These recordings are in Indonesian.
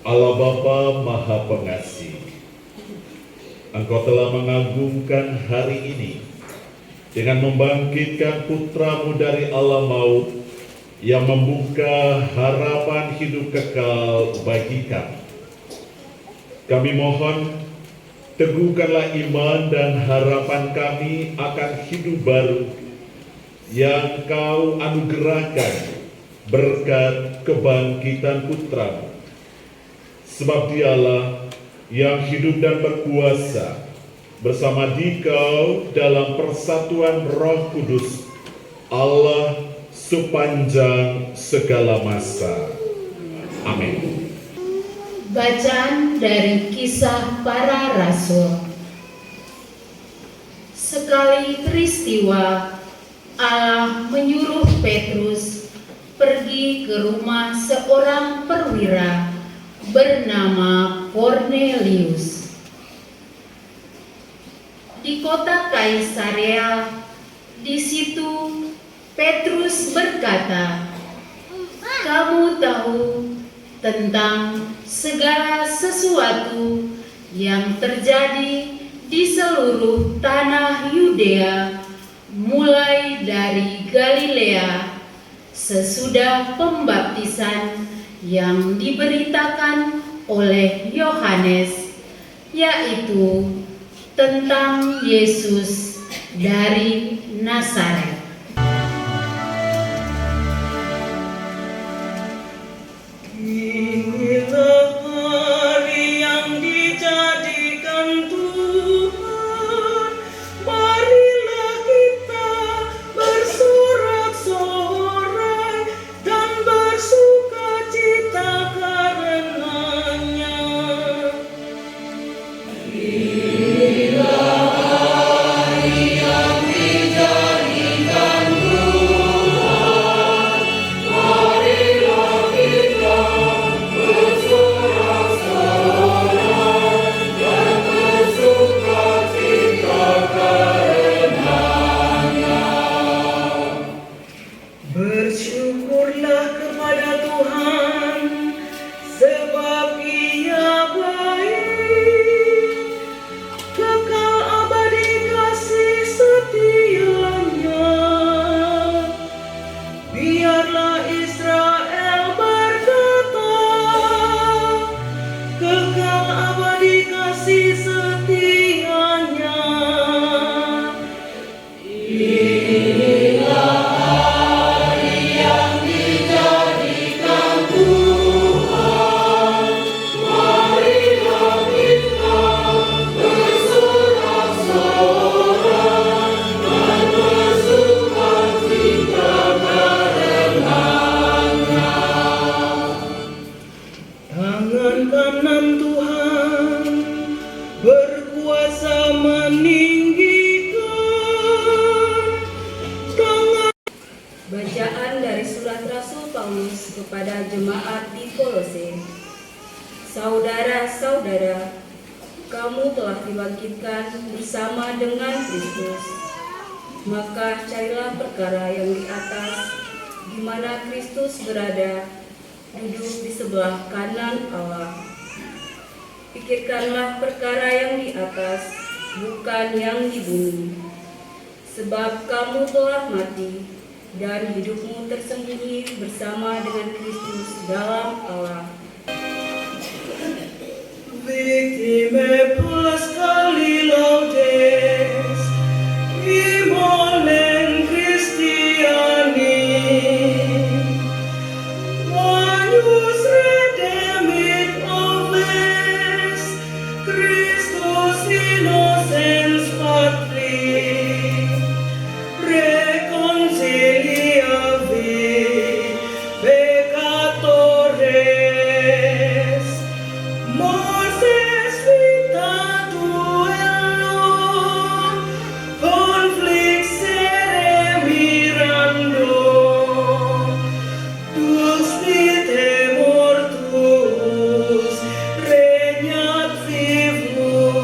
Allah Bapa Maha Pengasih, Engkau telah mengagungkan hari ini dengan membangkitkan putra-Mu dari alam maut yang membuka harapan hidup kekal bagi kami. Kami mohon, teguhkanlah iman dan harapan kami akan hidup baru yang Kau anugerahkan berkat kebangkitan putra-Mu. Sebab Dialah yang hidup dan berkuasa bersama Dikau dalam persatuan Roh Kudus, Allah sepanjang segala masa. Amin. Bacaan dari Kisah Para Rasul. Sekali peristiwa, Allah menyuruh Petrus pergi ke rumah seorang perwira bernama Kornelius di kota Kaisarea. Di situ Petrus berkata, "Kamu tahu tentang segala sesuatu yang terjadi di seluruh tanah Yudea, mulai dari Galilea sesudah pembaptisan yang diberitakan oleh Yohanes, yaitu tentang Yesus dari Nazaret. Inilah hari yang dijadikan Tuhan, marilah kita bersorak-sorai Bacaan dari surat Rasul Paulus kepada jemaat di Kolose. Saudara-saudara, kamu telah dibangkitkan bersama dengan Kristus. Maka carilah perkara yang di atas, di mana Kristus berada, duduk di sebelah kanan Allah. Pikirkanlah perkara yang di atas, bukan yang di bumi. Sebab kamu telah mati, dan hidupmu tersembunyi bersama dengan Kristus dalam Allah. Victime Pascali laudes, Imolen Christiani, Magnus redemit oves, Christus innocens patri, reconcilia peccatores, Moses vita duello, conflixere mirando, dux vitae mortus, regnat vivus,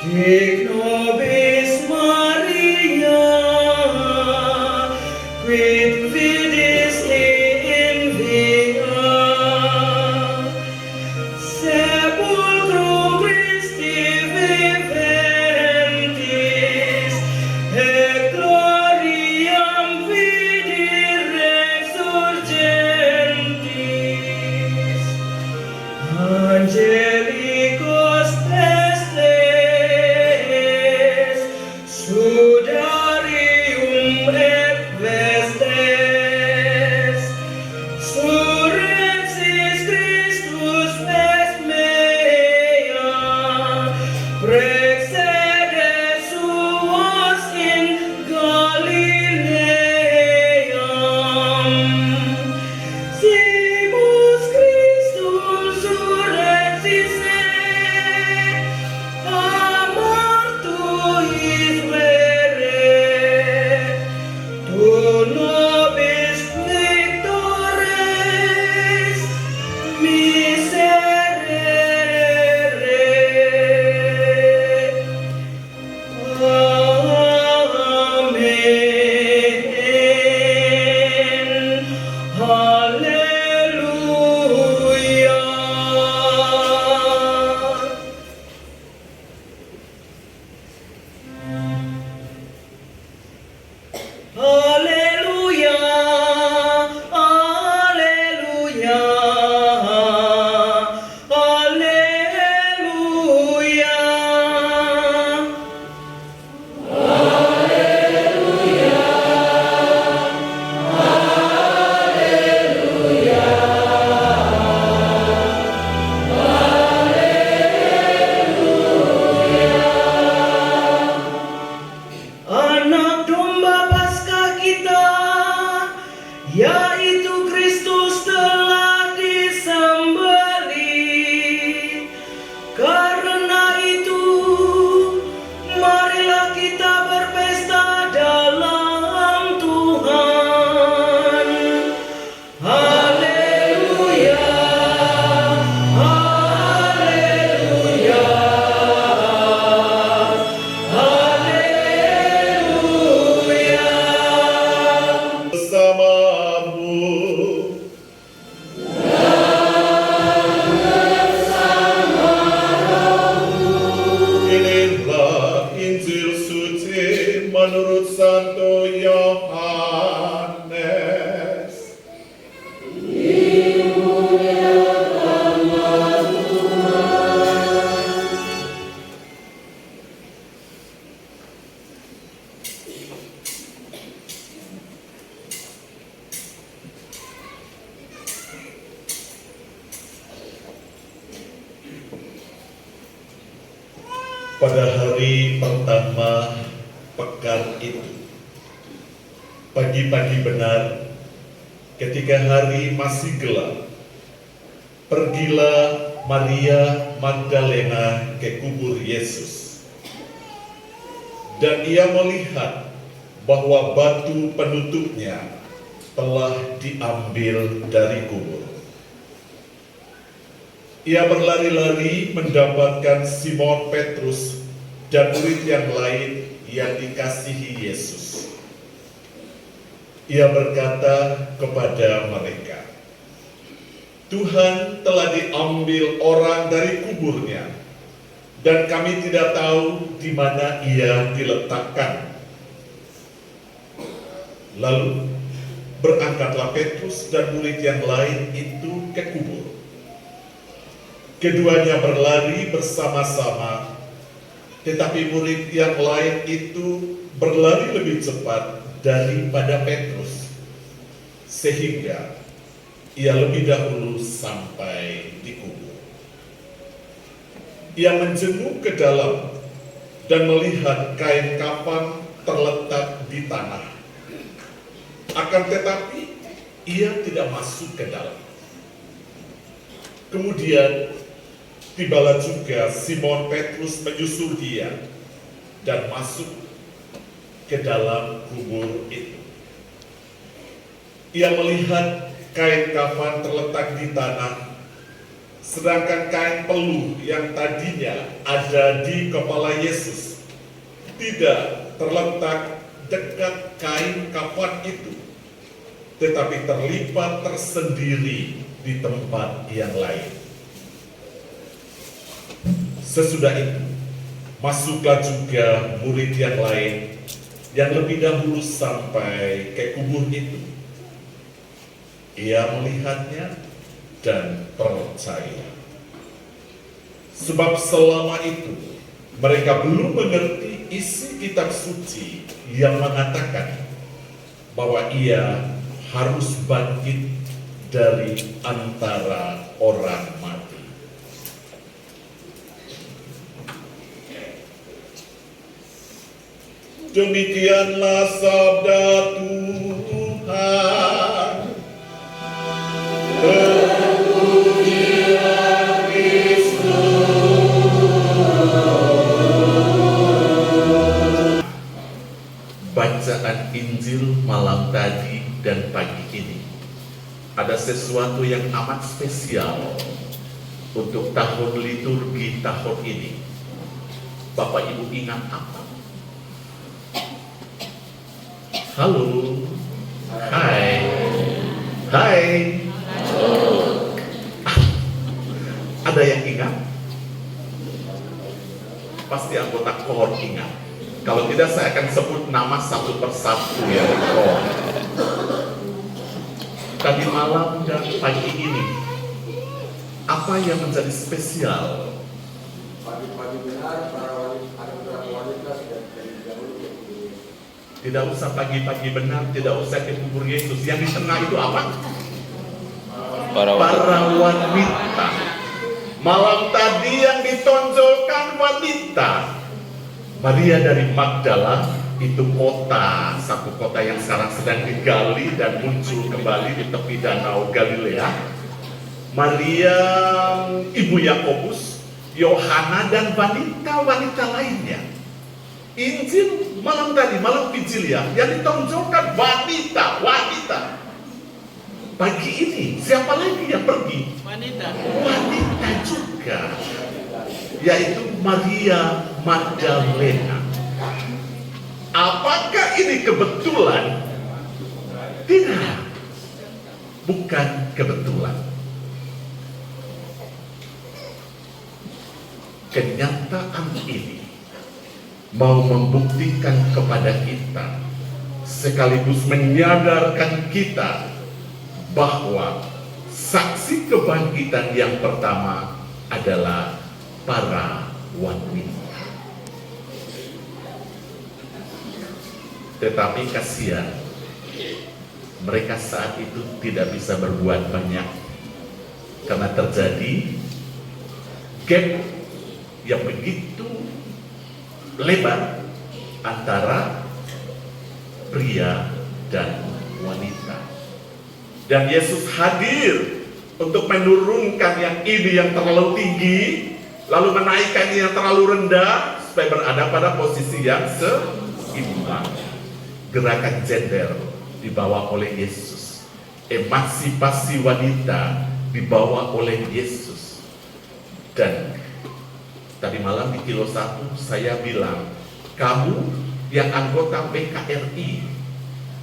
dic nobis Maria, quid fidis in via, sepulchrum Christi viventis, et gloriam fidi resurgentis, angelicos testes, sudarium et vestes, surrexis Christus est mea, praexede suos in Galileam, simus Christum surrexisse, a mortuis vere, tu nobis victores miserere. Amen. Haleluya. Haleluya. Haleluya. Anak domba Paskah kita, yaitu Kristus telah disembelih. Karena itu, marilah kita berpesta dalam Tuhan. Haleluya. Haleluya. Haleluya. Bersamamu. Inilah Injil suci menurut Santo Yohanes. Pada hari pertama pekan itu, pagi-pagi benar, ketika hari masih gelap, pergilah Maria Magdalena ke kubur Yesus. Dan ia melihat bahwa batu penutupnya telah diambil dari kubur. Ia berlari-lari mendapatkan Simon Petrus dan murid yang lain yang dikasihi Yesus. Ia berkata kepada mereka, "Tuhan telah diambil orang dari kuburnya, dan kami tidak tahu di mana ia diletakkan." Lalu berangkatlah Petrus dan murid yang lain itu ke kubur. Keduanya berlari bersama-sama, tetapi murid yang lain itu berlari lebih cepat daripada Petrus, sehingga ia lebih dahulu sampai di kubur. Ia menjenguk ke dalam dan melihat kain kafan terletak di tanah. Akan tetapi ia tidak masuk ke dalam. Kemudian tibalah juga Simon Petrus menyusul dia dan masuk ke dalam kubur itu. Ia melihat kain kafan terletak di tanah, sedangkan kain peluh yang tadinya ada di kepala Yesus tidak terletak dekat kain kafan itu, tetapi terlipat tersendiri di tempat yang lain. Sesudah itu, masuklah juga murid yang lain yang lebih dahulu sampai ke kubur itu. Ia melihatnya dan percaya. Sebab selama itu mereka belum mengerti isi kitab suci yang mengatakan bahwa ia harus bangkit dari antara orang mati. Demikianlah sabda Tuhan. Terpujilah Kristus. Bacaan Injil malam tadi dan pagi ini ada sesuatu yang amat spesial untuk tahun liturgi tahun ini. Bapak Ibu ingat apa? Halo, hai, hai. Ada yang ingat? Pasti anggota KOR ingat. Kalau tidak saya akan sebut nama satu persatu ya KOR. Tadi malam dan pagi ini, apa yang menjadi spesial? Pagi-pagi benar, para wanita sudah dari dahulu ke kubur. Tidak usah pagi-pagi benar, tidak usah ke kubur Yesus. Yang di tengah itu apa? Para wanita. Malam tadi yang ditonjolkan wanita. Maria dari Magdala, itu kota, satu kota yang sekarang sedang digali dan muncul kembali di tepi danau Galilea. Maria, ibu Yakobus, Yohana, dan wanita-wanita lainnya. Injil malam tadi, malam Injilia, yang ditonjolkan wanita. Pagi ini, siapa lagi yang pergi? Wanita juga, yaitu Maria Magdalena. Apakah ini kebetulan? Tidak, bukan kebetulan. Kenyataan ini mau membuktikan kepada kita, sekaligus menyadarkan kita bahwa saksi kebangkitan yang pertama adalah para wanita. Tetapi kasihan, mereka saat itu tidak bisa berbuat banyak karena terjadi gap yang begitu lebar antara pria dan wanita. Dan Yesus hadir untuk menurunkan yang ini yang terlalu tinggi, lalu menaikkan ini yang terlalu rendah, supaya berada pada posisi yang seimbang. gerakan gender dibawa oleh Yesus, emansipasi wanita dibawa oleh Yesus. Dan tadi malam di Kilo 1 saya bilang, kamu yang anggota PKRI,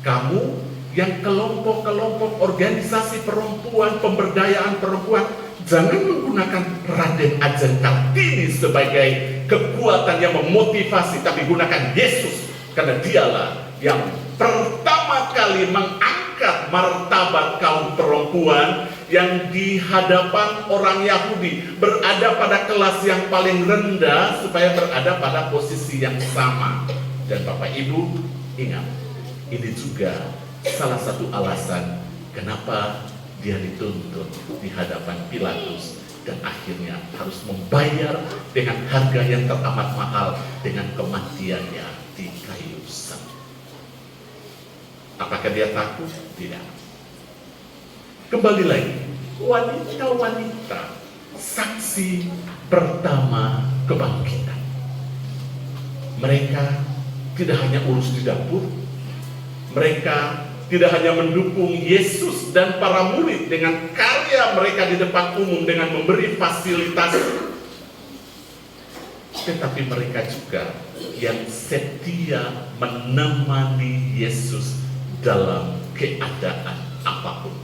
kamu yang kelompok-kelompok organisasi perempuan, pemberdayaan perempuan, jangan menggunakan Raden Ajeng Kartini sebagai kekuatan yang memotivasi, tapi gunakan Yesus, karena dialah yang pertama kali mengangkat martabat kaum perempuan yang di hadapan orang Yahudi berada pada kelas yang paling rendah supaya berada pada posisi yang sama. Dan Bapak Ibu ingat, ini juga salah satu alasan kenapa dia dituntut di hadapan Pilatus dan akhirnya harus membayar dengan harga yang teramat mahal dengan kematiannya di kayu salib. Apakah dia takut? Tidak. Kembali lagi, wanita-wanita saksi pertama kebangkitan. Mereka tidak hanya urus di dapur, mereka tidak hanya mendukung Yesus dan para murid dengan karya mereka di depan umum dengan memberi fasilitas, tetapi mereka juga yang setia menemani Yesus dalam keadaan apapun.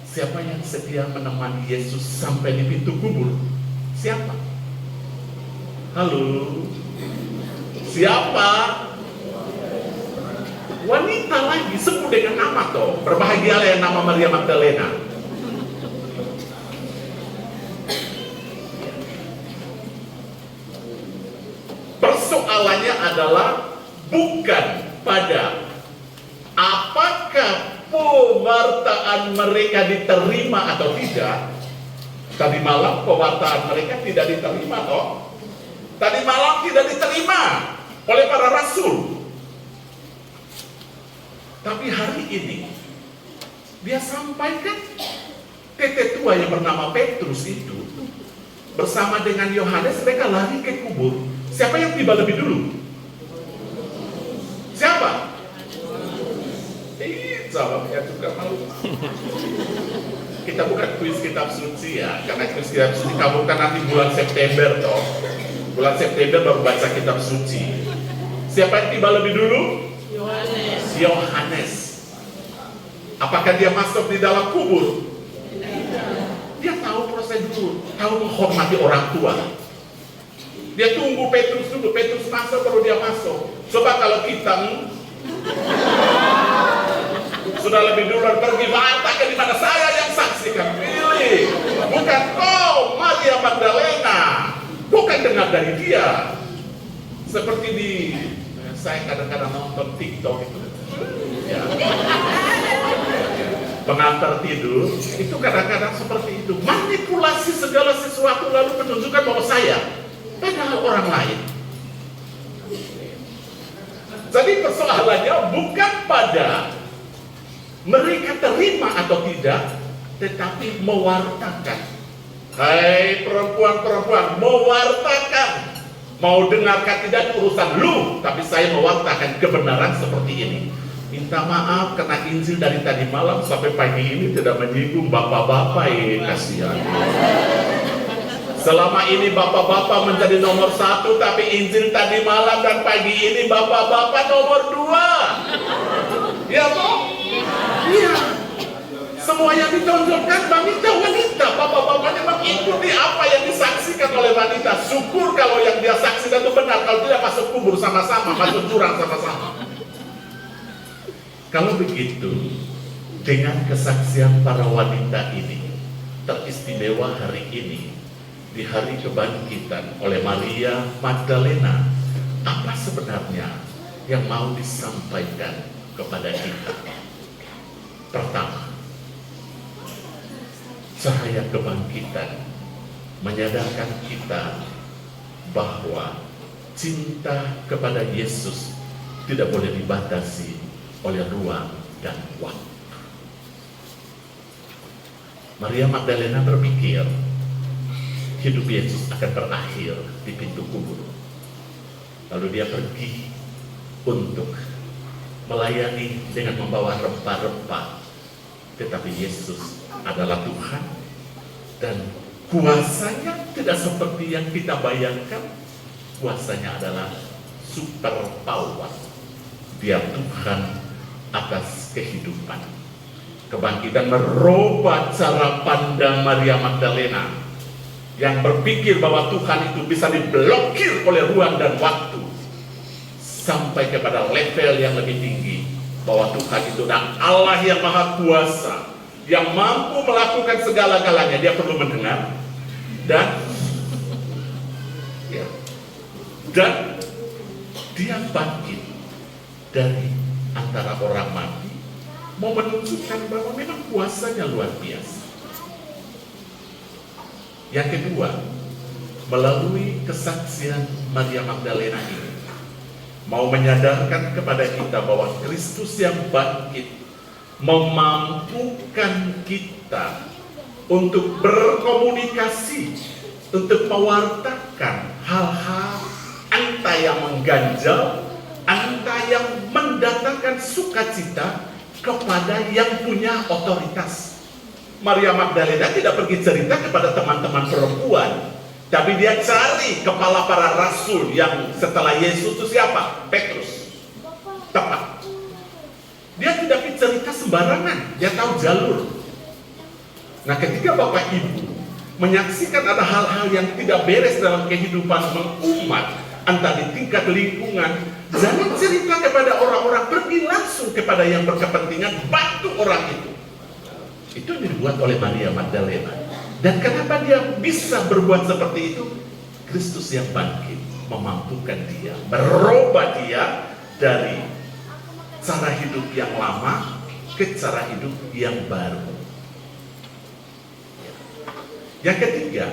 Siapa yang setia menemani Yesus sampai di pintu kubur? Siapa? Halo? Siapa? Wanita lagi, sebut dengan nama toh. Berbahagialah yang nama Maria Magdalena. Persoalannya adalah bukan pada apakah pewartaan mereka diterima atau tidak. Tadi malam pewartaan mereka tidak diterima toh. Tadi malam tidak diterima oleh para rasul. Tapi hari ini dia sampaikan, tete tua yang bernama Petrus itu bersama dengan Yohanes mereka lari ke kubur. Siapa yang tiba lebih dulu? Siapa? Jawabnya juga malu. Kita bukan kuis kitab suci ya, karena kuis kitab suci kamu kan nanti bulan September toh. Bulan September baru baca kitab suci. Siapa yang tiba lebih dulu? Yohanes. Apakah dia masuk di dalam kubur? Dia tahu prosedur, tahu menghormati orang tua. Dia tunggu Petrus dulu, Petrus masuk baru dia masuk. Coba kalau kita sudah lebih dulu pergi mengatakan di mana saya yang saksikan. Pilih, bukan kau Maria Magdalena, bukan dengar dari dia. Seperti di saya kadang-kadang nonton TikTok itu. Ya. Pengantar tidur itu kadang-kadang seperti itu, manipulasi segala sesuatu lalu menunjukkan bahwa saya padahal orang lain. Jadi persoalannya bukan pada mereka terima atau tidak, tetapi mewartakan. Hai perempuan-perempuan, mewartakan. Mau dengarkan tidak urusan lu, tapi saya mewartakan kebenaran seperti ini. Minta maaf karena Injil dari tadi malam sampai pagi ini tidak menyinggung bapak-bapak ya, kasihan. Selama ini bapak-bapak menjadi nomor 1, tapi Injil tadi malam dan pagi ini bapak-bapak nomor 2. Ya toh? Iya. Semua yang ditonjolkan wanita-wanita, bapak-bapaknya mengikuti apa yang disaksikan oleh wanita. Syukur kalau yang dia saksikan itu benar, kalau tidak masuk kubur sama-sama, masuk jurang sama-sama. Kalau begitu, dengan kesaksian para wanita ini, teristimewa hari ini, di hari kebangkitan oleh Maria Magdalena, apa sebenarnya yang mau disampaikan kepada kita? Pertama, cahaya kebangkitan menyadarkan kita bahwa cinta kepada Yesus tidak boleh dibatasi oleh ruang dan waktu. Maria Magdalena berpikir hidup Yesus akan berakhir di pintu kubur. Lalu dia pergi untuk melayani dengan membawa rempah-rempah, tetapi Yesus adalah Tuhan dan kuasanya tidak seperti yang kita bayangkan. Kuasanya adalah super power. Dia Tuhan atas kehidupan. Kebangkitan merubah cara pandang Maria Magdalena yang berpikir bahwa Tuhan itu bisa diblokir oleh ruang dan waktu, sampai kepada level yang lebih tinggi, bahwa Tuhan itu adalah Allah yang maha kuasa, yang mampu melakukan segala-galanya. Dia perlu mendengar dan dia bangkit dari antara orang mati, mau menunjukkan bahwa memang kuasanya luar biasa. Yang kedua, melalui kesaksian Maria Magdalena ini, mau menyadarkan kepada kita bahwa Kristus yang bangkit memampukan kita untuk berkomunikasi, untuk mewartakan hal-hal entah yang mengganjal, entah yang mendatangkan sukacita kepada yang punya otoritas. Maria Magdalena tidak pergi cerita kepada teman-teman perempuan, tapi dia cari kepala para rasul yang setelah Yesus itu siapa? Petrus. Tepat. Dia tidak pergi cerita sembarangan, dia tahu jalur. Nah, ketika Bapak Ibu menyaksikan ada hal-hal yang tidak beres dalam kehidupan umat, entah di tingkat lingkungan, jangan cerita kepada orang-orang, pergi langsung kepada yang berkepentingan, bantu orang itu. Itu yang dibuat oleh Maria Magdalena. Dan kenapa dia bisa berbuat seperti itu? Kristus yang bangkit memampukan dia, merubah dia dari cara hidup yang lama ke cara hidup yang baru. Yang ketiga,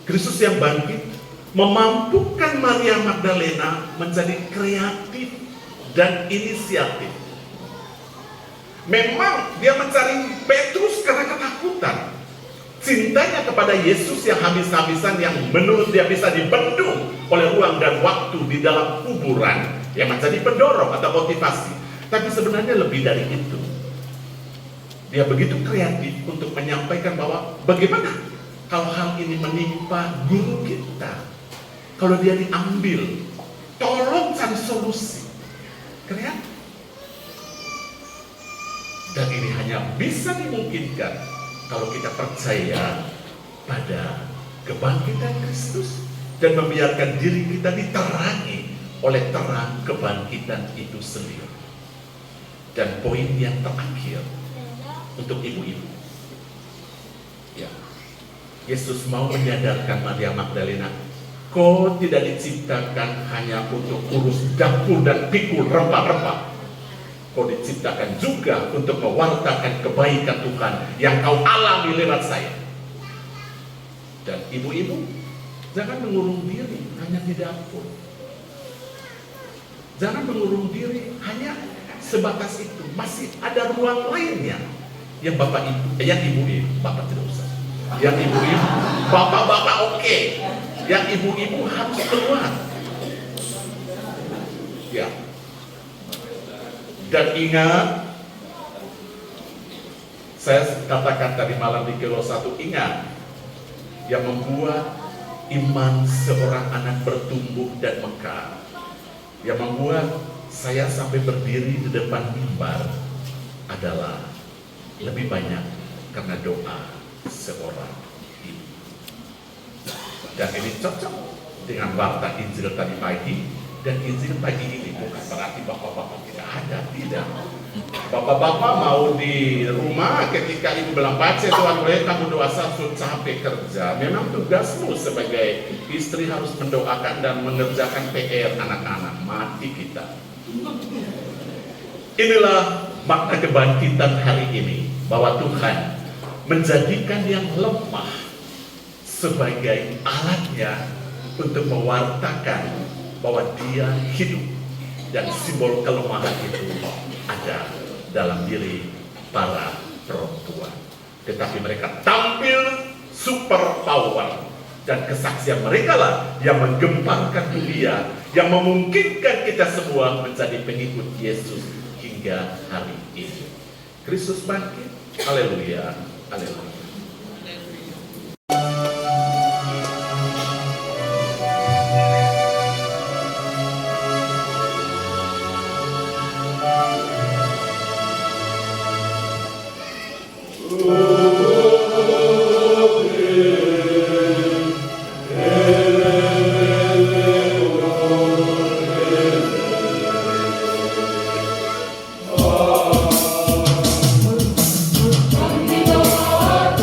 Kristus yang bangkit memampukan Maria Magdalena menjadi kreatif dan inisiatif. Memang dia mencari Petrus karena ketakutan. Cintanya kepada Yesus yang habis-habisan, yang menurut dia bisa dibendung oleh ruang dan waktu di dalam kuburan, yang menjadi pendorong atau motivasi. Tapi sebenarnya lebih dari itu. Dia begitu kreatif untuk menyampaikan bahwa bagaimana kalau hal ini menimpa guru kita, kalau dia diambil, tolong cari solusi. Kreatif. Dan ini hanya bisa dimungkinkan kalau kita percaya pada kebangkitan Kristus dan membiarkan diri kita diterangi oleh terang kebangkitan itu sendiri. Dan poin yang terakhir untuk ibu-ibu, ya, Yesus mau menyadarkan Maria Magdalena, kau tidak diciptakan hanya untuk urus dapur dan pikul rempah-rempah. Kau diciptakan juga untuk mewartakan kebaikan Tuhan yang kau alami lewat saya. Dan ibu-ibu, jangan mengurung diri hanya di dapur. Jangan mengurung diri hanya sebatas itu. Masih ada ruang lainnya yang bapak ibu, yang ibu-ibu, bapak tidak usah. Yang ibu-ibu, bapak-bapak oke. Yang ibu-ibu harus keluar. Ya. Dan ingat, saya katakan tadi malam di Kilo 1, ingat, yang membuat iman seorang anak bertumbuh dan mekar, yang membuat saya sampai berdiri di depan mimbar adalah lebih banyak karena doa seorang ibu. Dan ini cocok dengan warta Injil tadi pagi. Dan Injil pagi ini bukan berarti bapak-bapak tidak ada, tidak. Bapak-bapak mau di rumah ketika ibu bilang, Pace Tuhan boleh kamu doa, sudah capek kerja. Memang tugasmu sebagai istri harus mendoakan dan mengerjakan PR anak-anak. Mati kita. Inilah makna kebangkitan hari ini, bahwa Tuhan menjadikan yang lemah sebagai alatnya untuk mewartakan bahwa dia hidup, dan simbol kelemahan itu ada dalam diri para perempuan. Tetapi mereka tampil super power, dan kesaksian mereka lah yang menggemparkan dunia, yang memungkinkan kita semua menjadi pengikut Yesus hingga hari ini. Kristus bangkit, haleluya, haleluya. Kami doa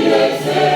Victory.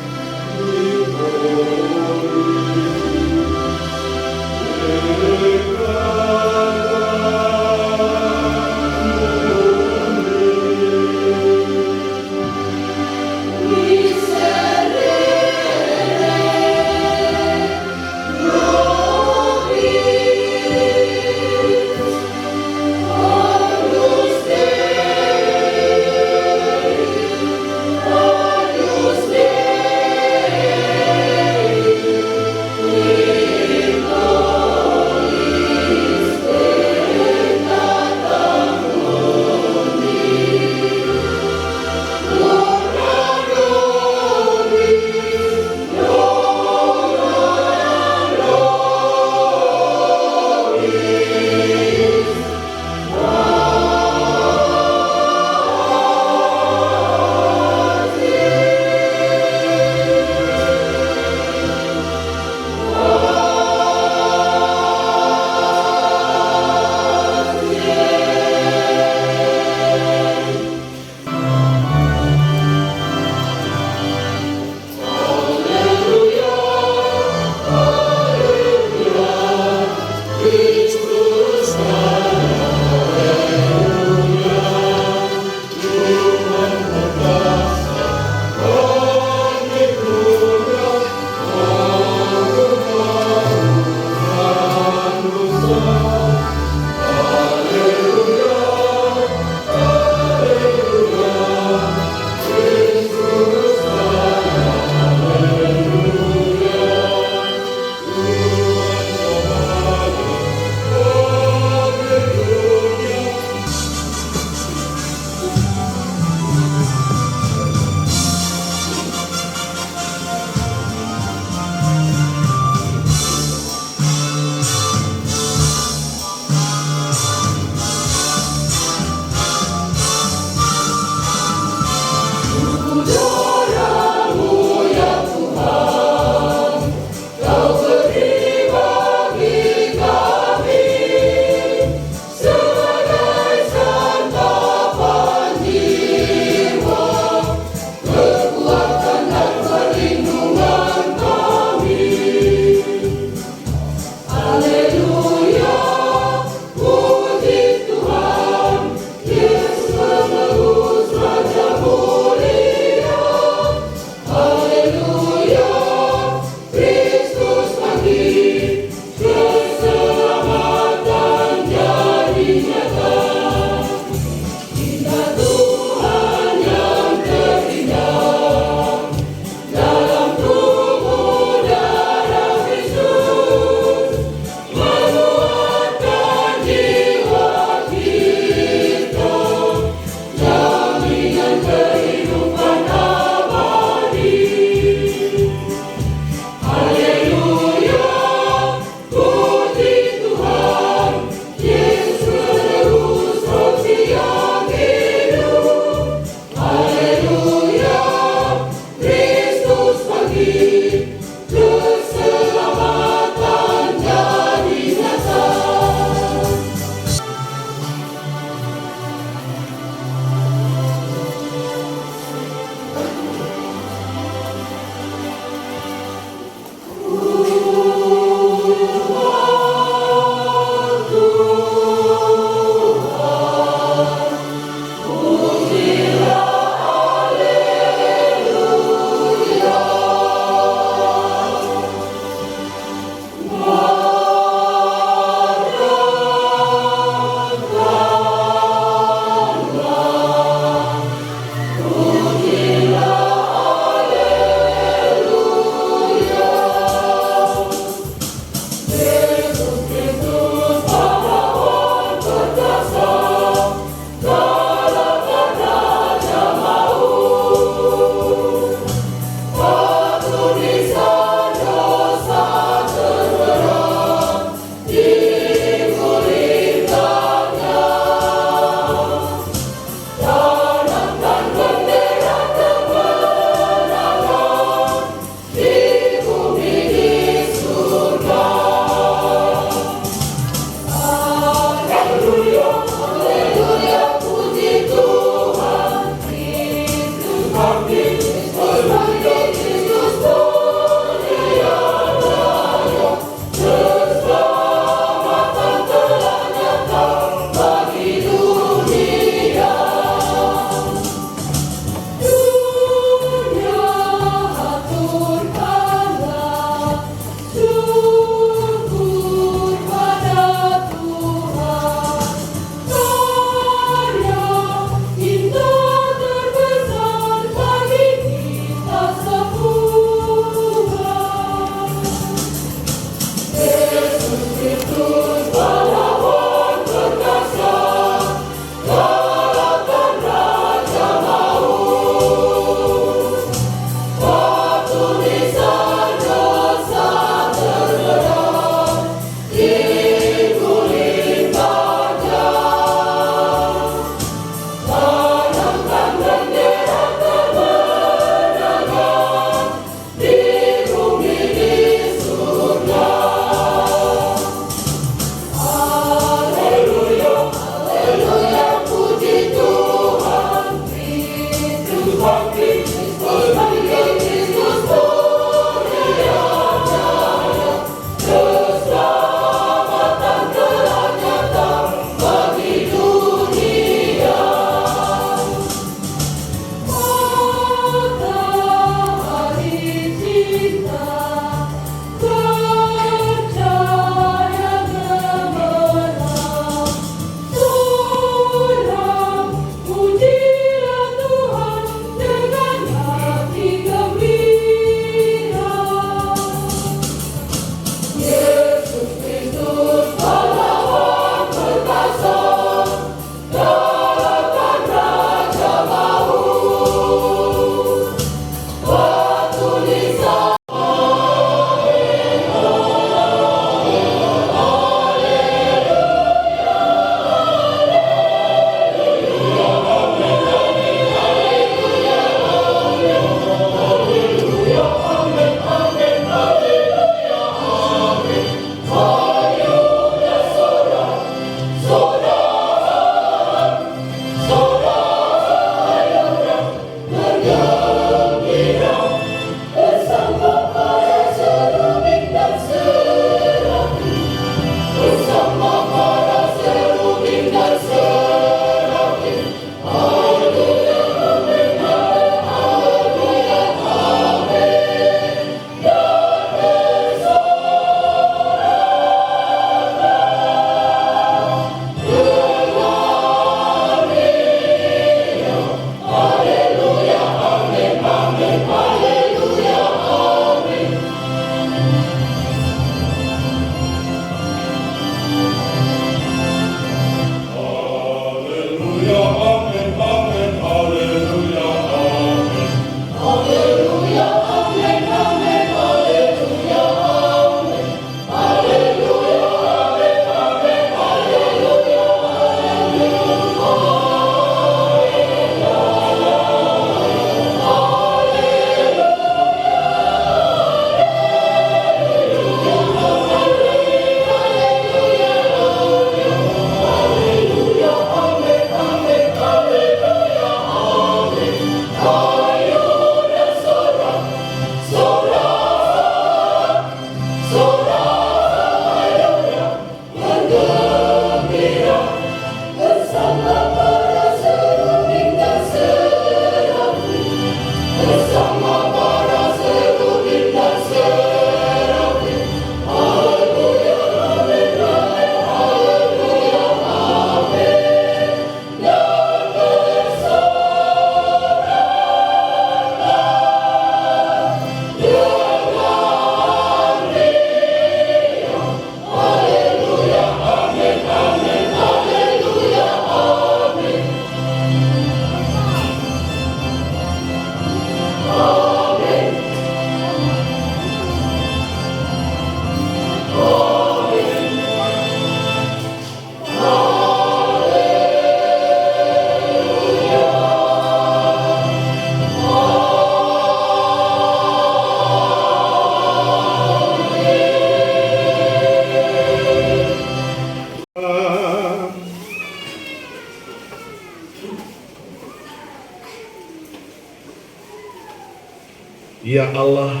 Ya Allah,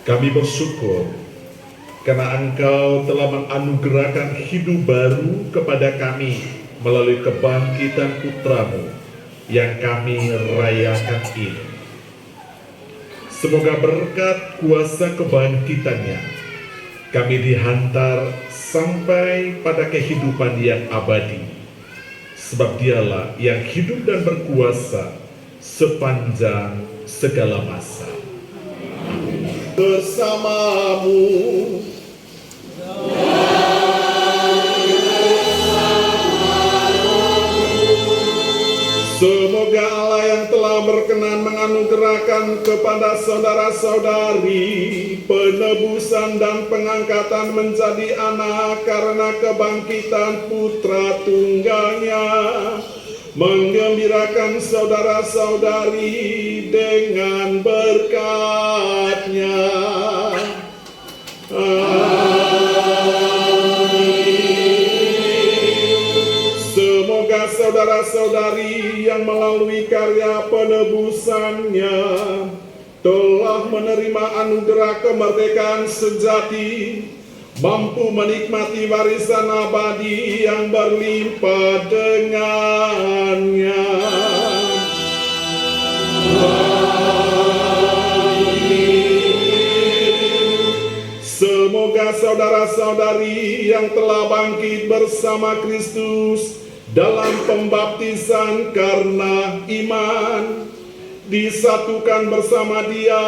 kami bersyukur karena Engkau telah menganugerahkan hidup baru kepada kami melalui kebangkitan Putra-Mu yang kami rayakan ini. Semoga berkat kuasa kebangkitannya, kami dihantar sampai pada kehidupan yang abadi. Sebab Dialah yang hidup dan berkuasa sepanjang segala masa. Bersamamu. Semoga Allah yang telah berkenan menganugerahkan kepada saudara-saudari penebusan dan pengangkatan menjadi anak karena kebangkitan Putra Tunggalnya, menggembirakan saudara-saudari dengan berkat-Nya. Semoga saudara-saudari yang melalui karya penebusannya telah menerima anugerah kemerdekaan sejati, mampu menikmati warisan abadi yang berlimpah dengannya. Semoga saudara-saudari yang telah bangkit bersama Kristus dalam pembaptisan karena iman, disatukan bersama Dia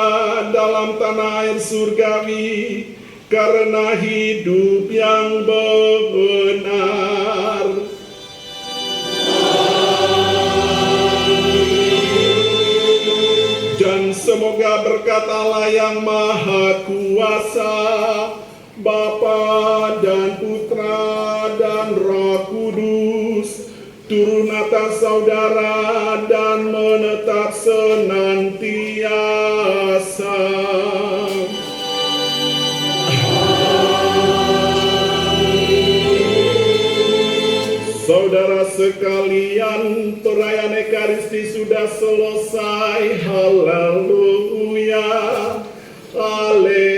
dalam tanah air surgawi karena hidup yang benar. Dan semoga berkat Allah yang Maha Kuasa, Bapa dan Putra dan Roh Kudus, turun atas saudara dan menetap senantiasa. Saudara sekalian, perayaan Ekaristi sudah selesai. Haleluya, haleluya.